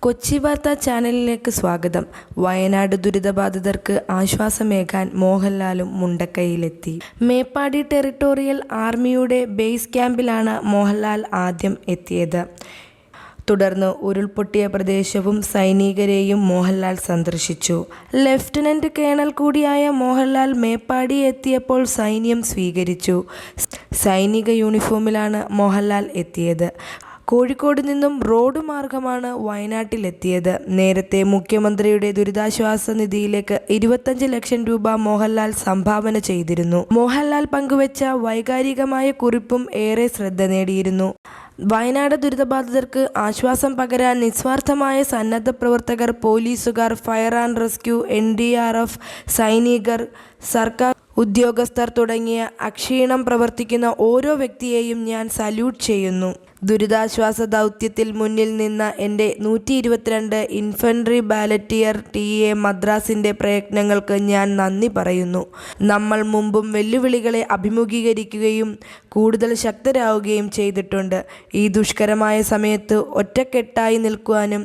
കൊച്ചി വാർത്താ ചാനലിലേക്ക് സ്വാഗതം. വയനാട് ദുരിതബാധിതർക്ക് ആശ്വാസമേകാൻ മോഹൻലാലും മുണ്ടക്കൈയിലെത്തി. മേപ്പാടി ടെറിട്ടോറിയൽ ആർമിയുടെ ബേസ് ക്യാമ്പിലാണ് മോഹൻലാൽ ആദ്യം എത്തിയത്. തുടർന്ന് ഉരുൾപൊട്ടിയ പ്രദേശവും സൈനികരെയും മോഹൻലാൽ സന്ദർശിച്ചു. ലഫ്റ്റനന്റ് കേണൽ കൂടിയായ മോഹൻലാൽ മേപ്പാടി എത്തിയപ്പോൾ സൈന്യം സ്വീകരിച്ചു. സൈനിക യൂണിഫോമിലാണ് മോഹൻലാൽ എത്തിയത്. കോഴിക്കോട് നിന്നും റോഡ് മാർഗമാണ് വയനാട്ടിലെത്തിയത്. നേരത്തെ മുഖ്യമന്ത്രിയുടെ ദുരിതാശ്വാസ നിധിയിലേക്ക് 25 ലക്ഷം രൂപ മോഹൻലാൽ സംഭാവന ചെയ്തിരുന്നു. മോഹൻലാൽ പങ്കുവച്ച വൈകാരികമായ കുറിപ്പും ഏറെ ശ്രദ്ധ നേടിയിരുന്നു. വയനാട് ദുരിതബാധിതർക്ക് ആശ്വാസം പകരാൻ നിസ്വാർത്ഥമായ സന്നദ്ധ പ്രവർത്തകർ, പോലീസുകാർ, ഫയർ ആൻഡ് റെസ്ക്യൂ, NDRF, സൈനികർ, സർക്കാർ ഉദ്യോഗസ്ഥർ തുടങ്ങിയ അക്ഷീണം പ്രവർത്തിക്കുന്ന ഓരോ വ്യക്തിയെയും ഞാൻ സല്യൂട്ട് ചെയ്യുന്നു. ദുരിതാശ്വാസ ദൗത്യത്തിൽ മുന്നിൽ നിന്ന എൻ്റെ 122 ഇൻഫൻട്രി ബാറ്റലിയൻ TA മദ്രാസിൻ്റെ പ്രയത്നങ്ങൾക്ക് ഞാൻ നന്ദി പറയുന്നു. നമ്മൾ മുമ്പും വെല്ലുവിളികളെ അഭിമുഖീകരിക്കുകയും കൂടുതൽ ശക്തരാവുകയും ചെയ്തിട്ടുണ്ട്. ഈ ദുഷ്കരമായ സമയത്ത് ഒറ്റക്കെട്ടായി നിൽക്കുവാനും